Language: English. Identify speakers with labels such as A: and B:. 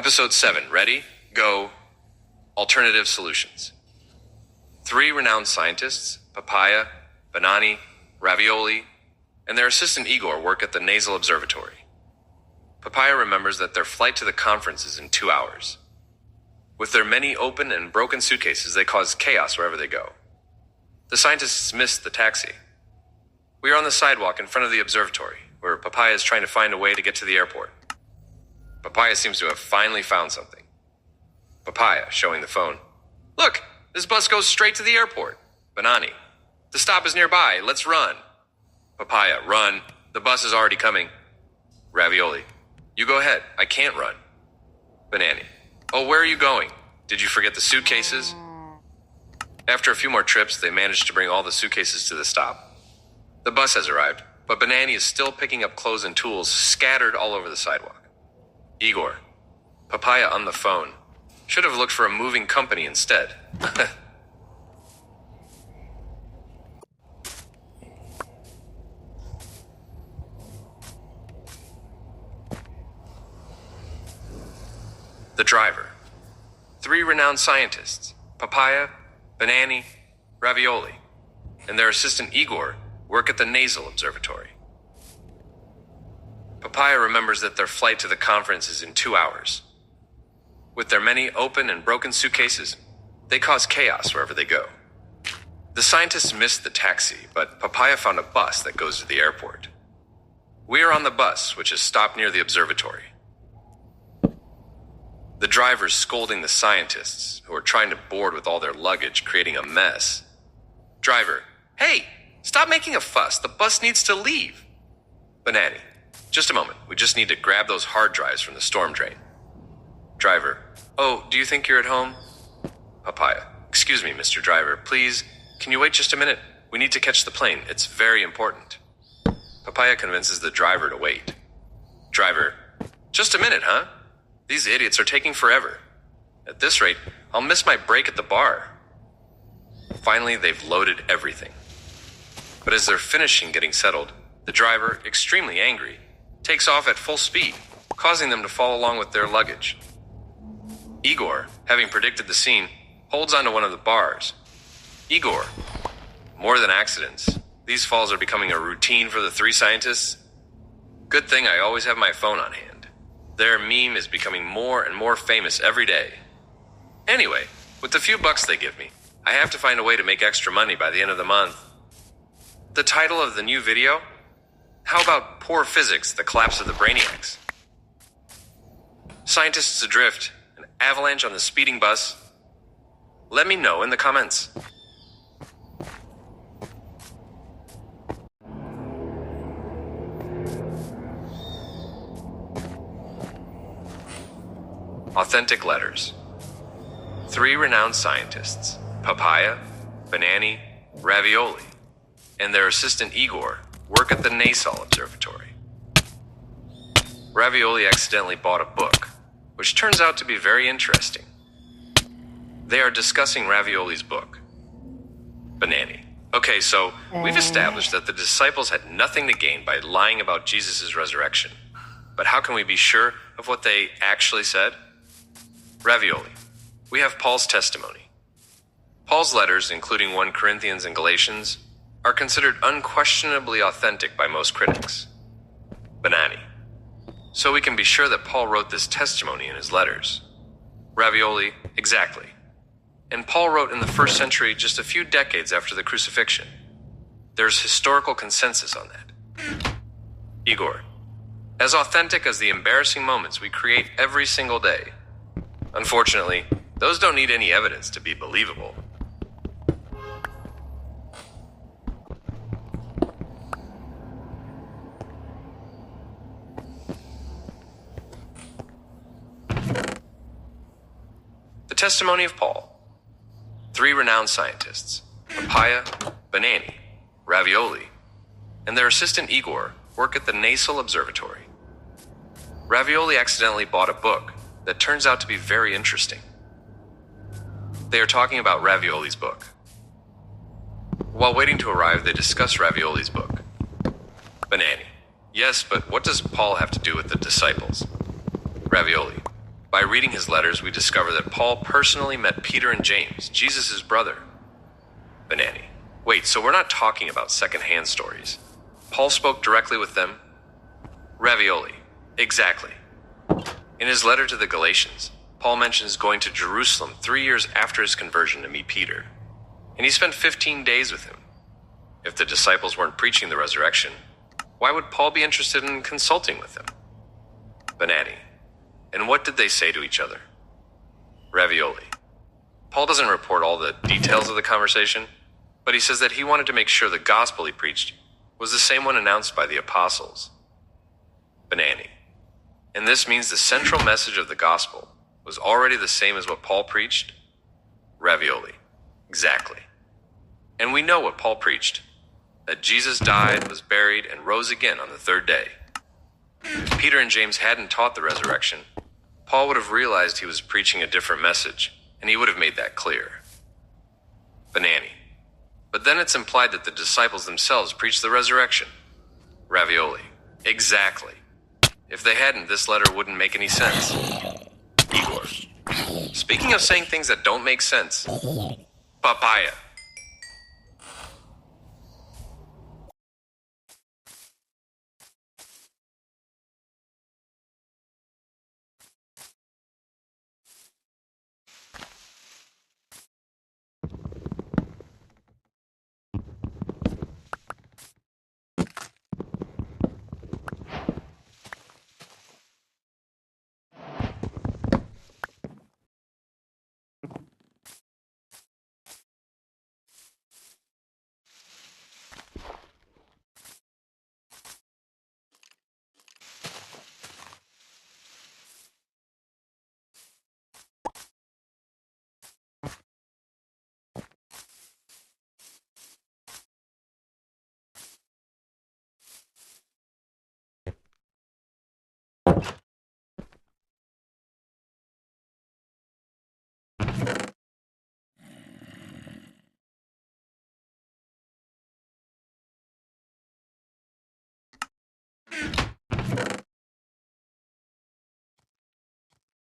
A: Episode 7. Ready? Go. Alternative solutions. 3 renowned scientists, Papaia, Banani, Ravioli, and their assistant Igor work at the Nasal Observatory. Papaia remembers that their flight to the conference is in 2 hours. With their many open and broken suitcases, they cause chaos wherever they go. The scientists miss the taxi. We are on the sidewalk in front of the observatory, where Papaia is trying to find a way to get to the airport. Papaia seems to have finally found something. Papaia, showing the phone. Look, this bus goes straight to the airport. Banani. The stop is nearby. Let's run. Papaia, run. The bus is already coming. Ravioli. You go ahead. I can't run. Banani. Oh, where are you going? Did you forget the suitcases? After a few more trips, they managed to bring all the suitcases to the stop. The bus has arrived, but Banani is still picking up clothes and tools scattered all over the sidewalk. Igor. Papaia on the phone. Should have looked for a moving company instead. The driver. 3 renowned scientists, Papaia, Banani, Ravioli, and their assistant Igor work at the Nasal Observatory. Papaia remembers that their flight to the conference is in 2 hours. With their many open and broken suitcases, they cause chaos wherever they go. The scientists missed the taxi, but Papaia found a bus that goes to the airport. We are on the bus, which is stopped near the observatory. The driver's scolding the scientists, who are trying to board with all their luggage, creating a mess. Driver, hey, stop making a fuss. The bus needs to leave. Banani, just a moment. We just need to grab those hard drives from the storm drain. Driver, oh, do you think you're at home? Papaia, excuse me, Mr. Driver. Please, can you wait just a minute? We need to catch the plane. It's very important. Papaia convinces the driver to wait. Driver, just a minute, huh? These idiots are taking forever. At this rate, I'll miss my break at the bar. Finally, they've loaded everything. But as they're finishing getting settled, the driver, extremely angry, takes off at full speed, causing them to fall along with their luggage. Igor, having predicted the scene, holds onto one of the bars. Igor, more than accidents. These falls are becoming a routine for the 3 scientists. Good thing I always have my phone on hand. Their meme is becoming more and more famous every day. Anyway, with the few bucks they give me, I have to find a way to make extra money by the end of the month. The title of the new video? How about Poor Physics, the Collapse of the Brainiacs? Scientists adrift, an avalanche on the speeding bus. Let me know in the comments. Authentic letters. 3 renowned scientists, Papaia, Banani, Ravioli, and their assistant Igor work at the Nasal Observatory. Ravioli accidentally bought a book, which turns out to be very interesting. They are discussing Ravioli's book. Banani. Okay, so we've established that the disciples had nothing to gain by lying about Jesus' resurrection. But how can we be sure of what they actually said? Ravioli. We have Paul's testimony. Paul's letters, including 1 Corinthians and Galatians, are considered unquestionably authentic by most critics. Banani. So we can be sure that Paul wrote this testimony in his letters. Ravioli. Exactly. And Paul wrote in the 1st century, just a few decades after the crucifixion. There's historical consensus on that. Igor. As authentic as the embarrassing moments we create every single day. Unfortunately, those don't need any evidence to be believable. The testimony of Paul. 3 renowned scientists, Papaia, Banani, Ravioli, and their assistant Igor work at the Nasal Observatory. Ravioli accidentally bought a book that turns out to be very interesting. They are talking about Ravioli's book. While waiting to arrive, they discuss Ravioli's book. Banani. Yes, but what does Paul have to do with the disciples? Ravioli. By reading his letters, we discover that Paul personally met Peter and James, Jesus' brother. Banani. Wait, so we're not talking about second-hand stories. Paul spoke directly with them? Ravioli. Exactly. In his letter to the Galatians, Paul mentions going to Jerusalem 3 years after his conversion to meet Peter. And he spent 15 days with him. If the disciples weren't preaching the resurrection, why would Paul be interested in consulting with them? Banani. And what did they say to each other? Ravioli. Paul doesn't report all the details of the conversation, but he says that he wanted to make sure the gospel he preached was the same one announced by the apostles. Banani. And this means the central message of the gospel was already the same as what Paul preached? Ravioli. Exactly. And we know what Paul preached, that Jesus died, was buried, and rose again on the third day. If Peter and James hadn't taught the resurrection, Paul would have realized he was preaching a different message, and he would have made that clear. Banani. But then it's implied that the disciples themselves preached the resurrection. Ravioli. Exactly. If they hadn't, this letter wouldn't make any sense. Igor. Speaking of saying things that don't make sense, Papaia.